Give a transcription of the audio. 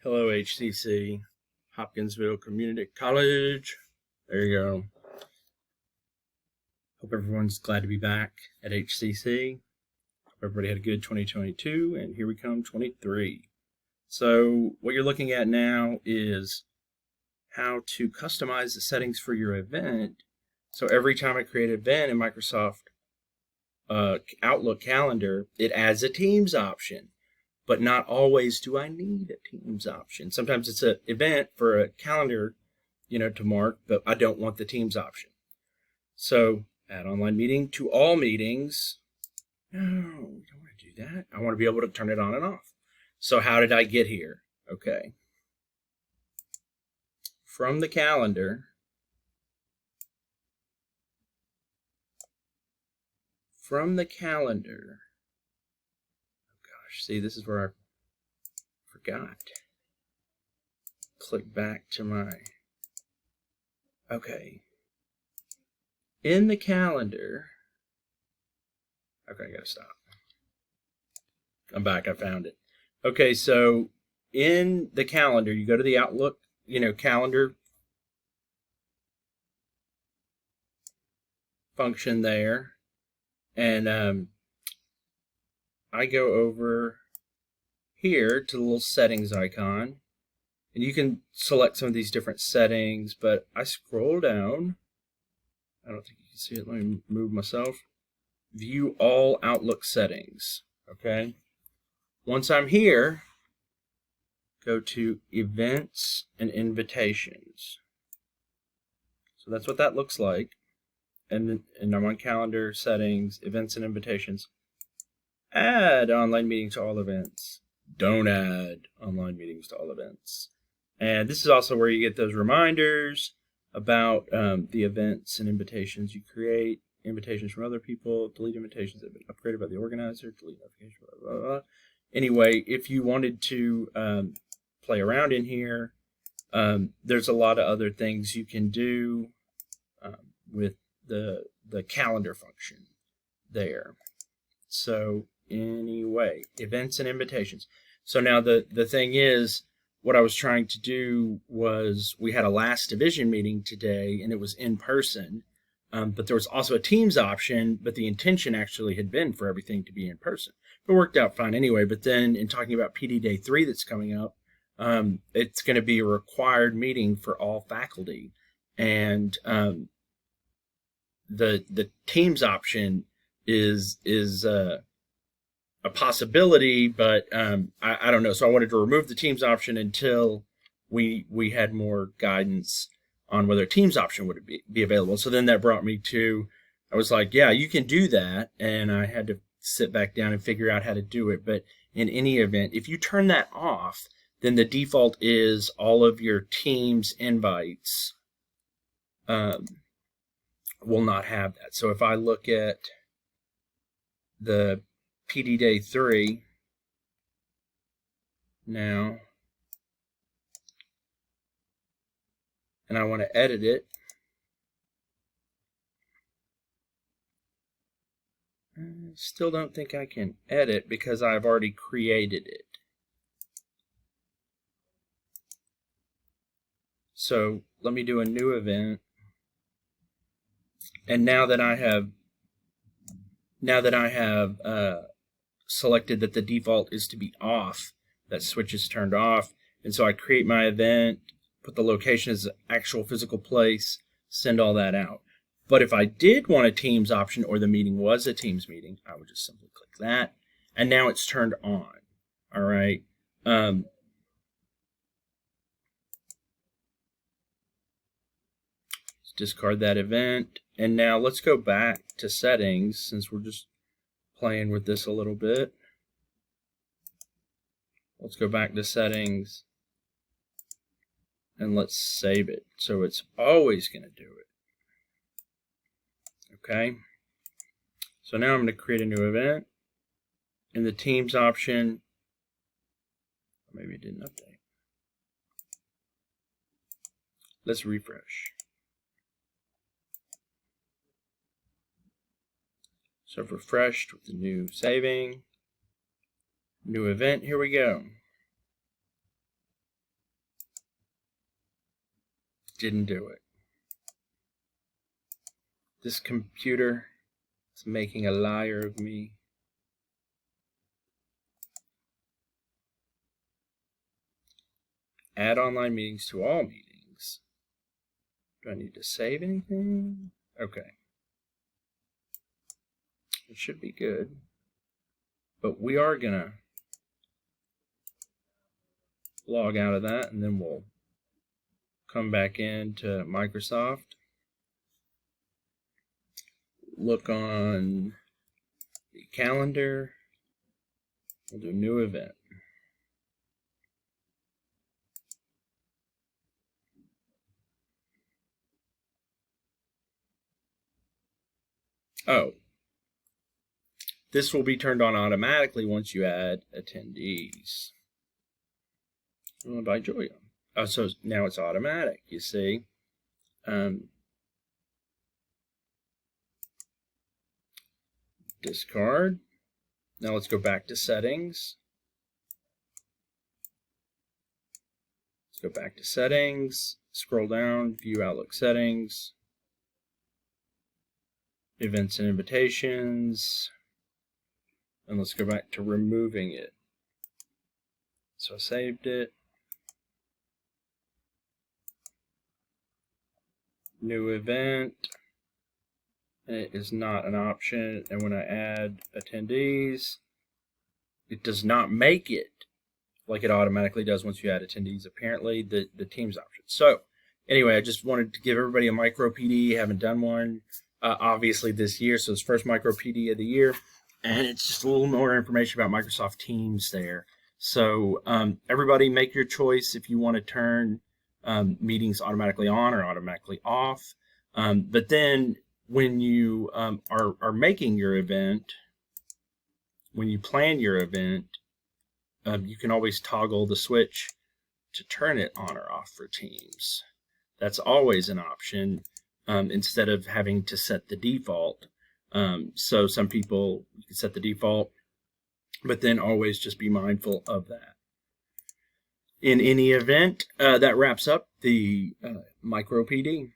Hello, HCC, Hopkinsville Community College. There you go. Hope everyone's glad to be back at HCC. Hope everybody had a good 2022, and here we come, 23. So what you're looking at now is how to customize the settings for your event. So every time I create an event in Microsoft Outlook calendar, it adds a Teams option. But not always do I need a Teams option. Sometimes it's an event for a calendar, to mark, but I don't want the Teams option. So add online meeting to all meetings. No, we don't want to do that. I want to be able to turn it on and off. So how did I get here? Okay. From the calendar, see, this is where I forgot. Click back to my, okay. In the calendar, okay, I gotta stop. I'm back, I found it. Okay, so in the calendar, you go to the Outlook, calendar function there, and I go over here to the little settings icon, and you can select some of these different settings, but I scroll down. I don't think you can see it. Let me move myself. View all Outlook settings. Okay. Once I'm here, go to events and invitations. So that's what that looks like. And I'm on calendar, settings, events and invitations. Add online meetings to all events. Don't add online meetings to all events. And this is also where you get those reminders about the events and invitations you create, invitations from other people, delete invitations that have been upgraded by the organizer, delete notifications, blah, blah, blah. Anyway, if you wanted to play around in here, there's a lot of other things you can do with the calendar function there. So anyway, events and invitations. So now the thing is, what I was trying to do was, we had a last division meeting today, and it was in person, but there was also a Teams option, but the intention actually had been for everything to be in person. It worked out fine anyway, but then in talking about PD Day 3 that's coming up, it's going to be a required meeting for all faculty, and the Teams option is a possibility, but I don't know. So I wanted to remove the Teams option until we had more guidance on whether a Teams option would be available. So then that brought me to, I was like, yeah, you can do that, and I had to sit back down and figure out how to do it. But in any event, if you turn that off, then the default is all of your Teams invites will not have that. So if I look at the PD Day 3 now, and I want to edit it, I still don't think I can edit because I've already created it. So let me do a new event, and now that I have selected that the default is to be off, that switch is turned off, and so I create my event, put the location as the actual physical place, send all that out. But if I did want a Teams option, or the meeting was a Teams meeting, I would just simply click that, and now it's turned on. All right. Let's discard that event, and now let's go back to settings, since we're just playing with this a little bit. Let's go back to settings, and let's save it so it's always going to do it. Okay, so now I'm going to create a new event. In the Teams option, maybe it didn't update. Let's refresh. So I've refreshed with the new saving. New event, here we go. didn't do it. This computer is making a liar of me. Add online meetings to all meetings. Do I need to save anything? Okay. It should be good. But we are going to log out of that, and then we'll come back into Microsoft. Look on the calendar. We'll do new event. Oh, this will be turned on automatically once you add attendees. By Julia. Oh, so now it's automatic, you see. Discard. Now let's go back to settings. Let's go back to settings, scroll down, view Outlook settings, events and invitations, and let's go back to removing it. So I saved it. New event. It is not an option, and when I add attendees, it does not make it like it automatically does once you add attendees, apparently, the Teams option. So anyway, I just wanted to give everybody a micro PD. Haven't done one, obviously, this year, so it's first micro PD of the year, and it's just a little more information about Microsoft Teams there. So everybody make your choice if you want to turn meetings automatically on or automatically off. But then when you are making your event, when you plan your event, you can always toggle the switch to turn it on or off for Teams. That's always an option instead of having to set the default. So some people, you can set the default, but then always just be mindful of that. In any event, that wraps up the micro PD.